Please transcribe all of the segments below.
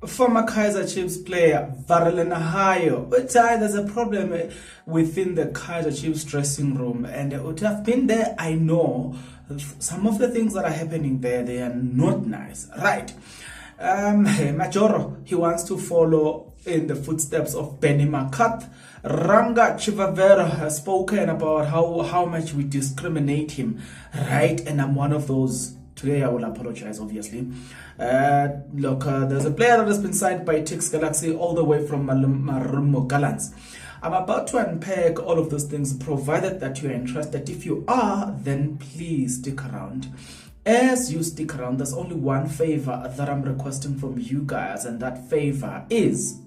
former Kaizer Chiefs player Varelenahayo. There's a problem within the Kaizer Chiefs dressing room, and I've been there. I know some of the things that are happening there. They are not nice, right? Majoro, he wants to follow in the footsteps of Benny McCarthy. Ranga Chivavero has spoken about how much we discriminate him, right? And I'm one of those. Today I will apologize, obviously. There's a player that has been signed by Tix Galaxy all the way from Marumo Gallants. I'm about to unpack all of those things, provided that you are interested. If you are, then please stick around. As you stick around, there's only one favor that I'm requesting from you guys, and that favor is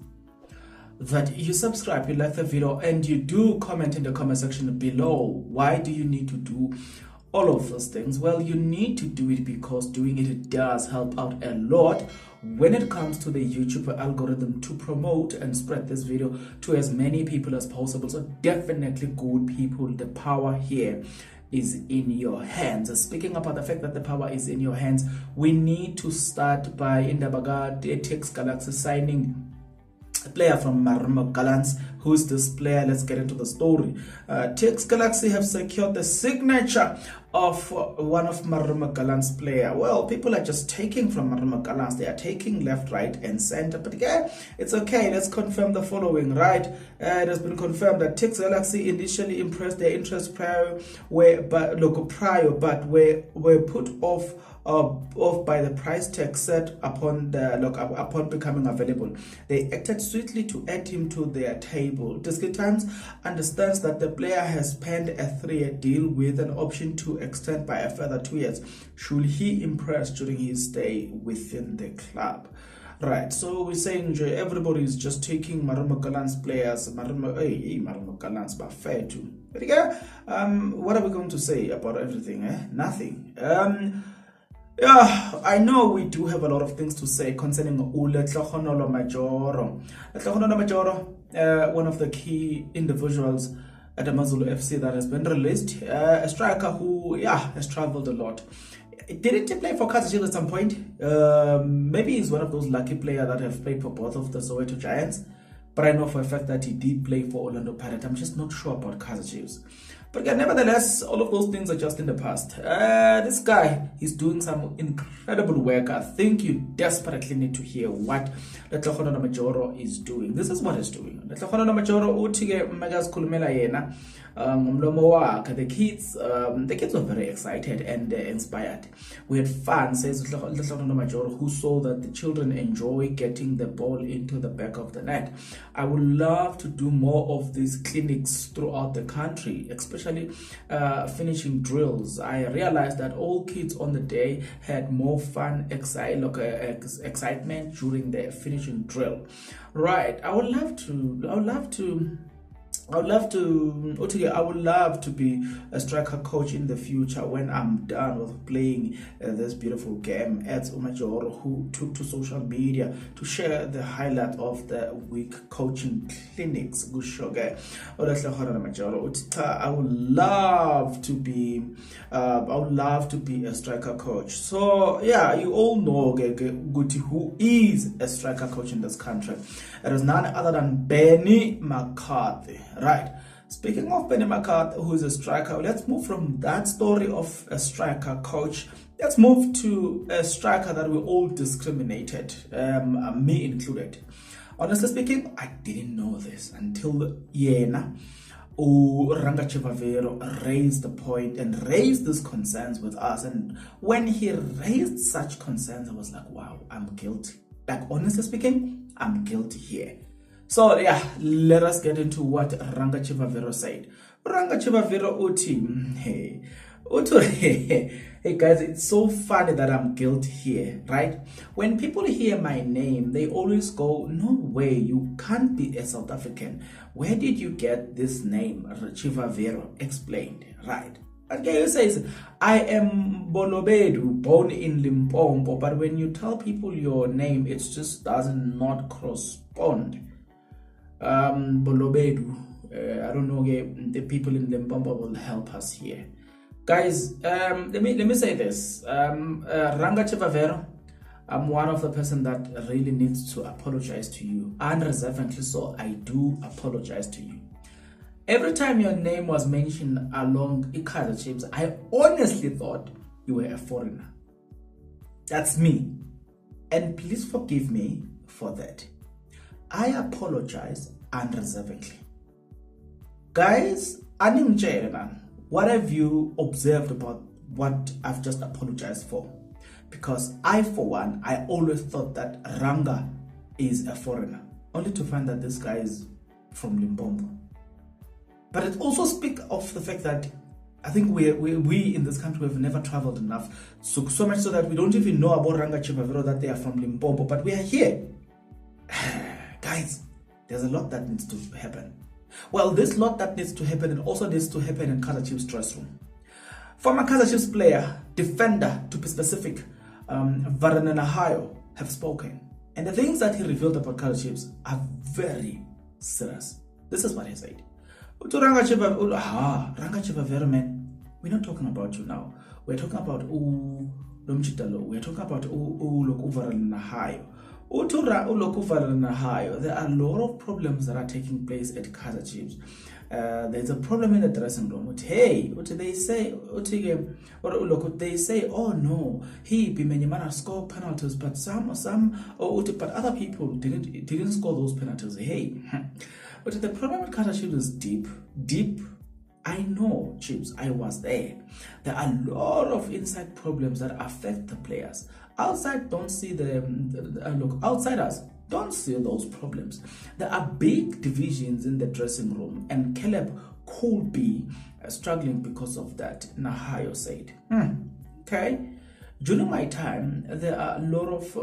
that you subscribe, you like the video, and you do comment in the comment section below. Why do you need to do all of those things? Well, you need to do it because doing it does help out a lot when it comes to the YouTube algorithm to promote and spread this video to as many people as possible. So definitely, good people, the power here is in your hands. Speaking about the fact that the power is in your hands, we need to start by Indabaga Tix Galaxy signing a player from Marumo Gallants. Who's this player? Let's get into the story. Tix Galaxy have secured the signature of one of Marumo Gallants' player. Well, people are just taking from Marumo Gallants. They are taking left, right, and center. But yeah, it's okay. Let's confirm the following, right? It has been confirmed that Tix Galaxy initially impressed their interest prior, but were put off by the price tag set upon becoming available. They acted swiftly to add him to their table. Disc Times understands that the player has penned a 3-year deal with an option to extend by a further 2 years should he impress during his stay within the club. Right, so we're saying everybody is just taking Marumo Gallants players. Marumo Gallants, but fair too. But yeah, what are we going to say about everything? Nothing. Yeah, I know we do have a lot of things to say concerning Majoro. Majoro, one of the key individuals at the Amazulu FC that has been released, a striker who, has traveled a lot. Didn't he play for Kaizer Chiefs at some point? Maybe he's one of those lucky players that have played for both of the Soweto Giants, but I know for a fact that he did play for Orlando Pirates. I'm just not sure about Kaizer Chiefs. But again, nevertheless, all of those things are just in the past. This guy, he's doing some incredible work. I think you desperately need to hear what Majoro is doing. This is what he's doing. Majoro the kids were very excited and inspired. We had fun, says Majoro, who saw that the children enjoy getting the ball into the back of the net. I would love to do more of these clinics throughout the country, especially finishing drills. I realized that all kids on the day had more fun, excitement during the finishing drill. Right, I would love to be a striker coach in the future when I'm done with playing this beautiful game. Adds Majoro, who took to social media to share the highlight of the week coaching clinics. I would love to be a striker coach. So yeah, you all know who is a striker coach in this country. It is none other than Benny McCarthy. Right. Speaking of Benny McCarthy, who is a striker, let's move from that story of a striker coach. Let's move to a striker that we all discriminated, me included. Honestly speaking, I didn't know this until Ranga Chivavero raised the point and raised these concerns with us. And when he raised such concerns, I was like, wow, I'm guilty. Like, honestly speaking, I'm guilty here. So yeah, let us get into what Ranga Chivavero said. Ranga Chivavero hey guys, it's so funny that I'm guilty here, right? When people hear my name, they always go, no way, you can't be a South African. Where did you get this name, Chivavero? Explained, right? Okay, he says, I am Bolobedu, born in Limpopo, but when you tell people your name, it just does not correspond. Bolobedu, I don't know, the people in Limpopo will help us here. Guys, let me say this. Ranga Chivavero, I'm one of the person that really needs to apologize to you. Unreservedly so, I do apologize to you. Every time your name was mentioned along Kaizer Chiefs, I honestly thought you were a foreigner. That's me. And please forgive me for that. I apologize unreservedly. Guys, what have you observed about what I've just apologized for? Because I, for one, I always thought that Ranga is a foreigner, only to find that this guy is from Limpopo. But it also speaks of the fact that I think we in this country have never traveled enough, so much so that we don't even know about Ranga Chivavero, that they are from Limpopo, but we are here. Guys, there's a lot that needs to happen. Well, this lot that needs to happen, and also needs to happen in Kaizer Chiefs dressing room. Former Kaizer Chiefs player, defender to be specific, Varananahayo, have spoken. And the things that he revealed about Kaizer Chiefs are very serious. This is what he said. Ranga Chivavero, man, we're not talking about you now. We're talking about Lomchitalo. We're talking about Varananahayo. There are a lot of problems that are taking place at Kaizer Chiefs. There's a problem in the dressing room. Hey, they say, oh no, he Bimenyamana score penalties, but but other people didn't score those penalties. Hey, but the problem with Kaizer Chiefs is deep. I know, Chiefs, I was there. There are a lot of inside problems that affect the players. Outside, don't see outsiders don't see those problems. There are big divisions in the dressing room, and Caleb could be struggling because of that, Nahayo said. Okay. During my time, there are a lot of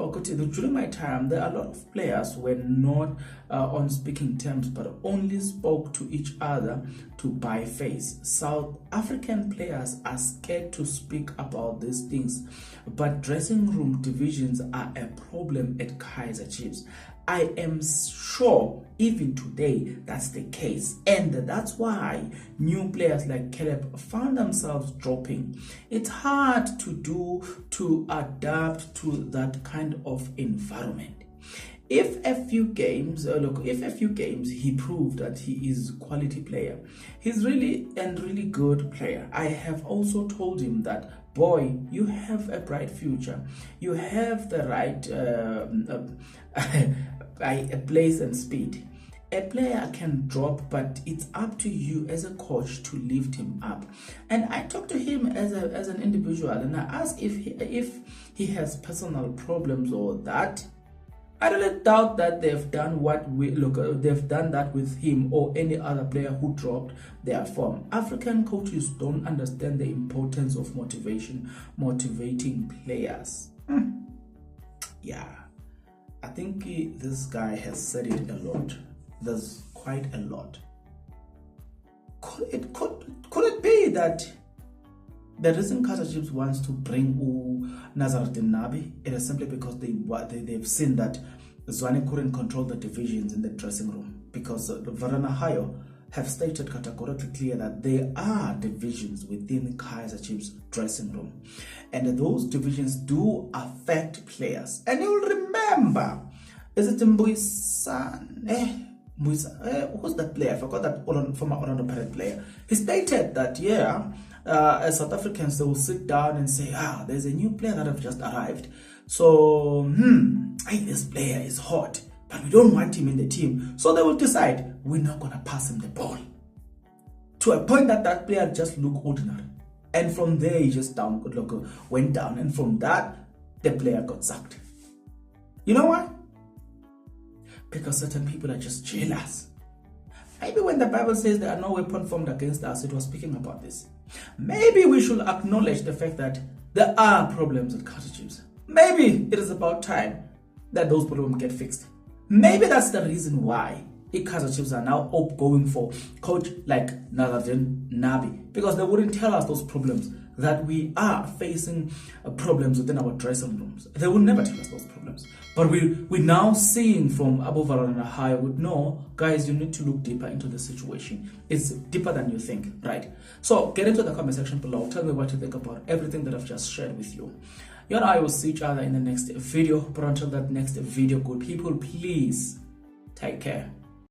players who were not on speaking terms, but only spoke to each other to buy face. South African players are scared to speak about these things, but dressing room divisions are a problem at Kaizer Chiefs. I am sure even today that's the case, and that's why new players like Caleb found themselves dropping. It's hard to adapt to that kind of environment. If a few games he proved that he is a quality player, he's really good player. I have also told him that, boy, you have a bright future. You have the right place and speed. A player can drop, but it's up to you as a coach to lift him up. And I talked to him as an individual, and I asked if he has personal problems or that. I really doubt that they've done that with him or any other player who dropped their form. African coaches don't understand the importance of motivating players. Yeah, I think this guy has said it a lot. There's quite a lot. Could it be that the reason Kaizer Chiefs wants to bring Nazaruddin Nabi, it is simply because they've seen that Zwane couldn't control the divisions in the dressing room, because Varanahayo have stated categorically clear that there are divisions within Kaizer Chiefs dressing room, and those divisions do affect players. And you'll remember, is it Mbuisan? Who's that player? I forgot that former Orlando Pirates player. He stated that, as South Africans, they will sit down and say, there's a new player that have just arrived. So, this player is hot, but we don't want him in the team. So they will decide, we're not going to pass him the ball. To a point that player just looked ordinary. And from there, he just went down. And from that, the player got sacked. You know why? Because certain people are just jealous. Maybe when the Bible says there are no weapon formed against us, it was speaking about this. Maybe we should acknowledge the fact that there are problems at Kaizer Chiefs. Maybe it is about time that those problems get fixed. Maybe that's the reason why Kaizer Chiefs are now going for coach like Nazaruddin Nabi, because they wouldn't tell us those problems, that we are facing problems within our dressing rooms. They will never tell us those problems. But we're now seeing from Abu Varanahai would know, guys, you need to look deeper into the situation. It's deeper than you think, right? So get into the comment section below. Tell me what you think about everything that I've just shared with you. You and I will see each other in the next video. But until that next video, good people, please take care.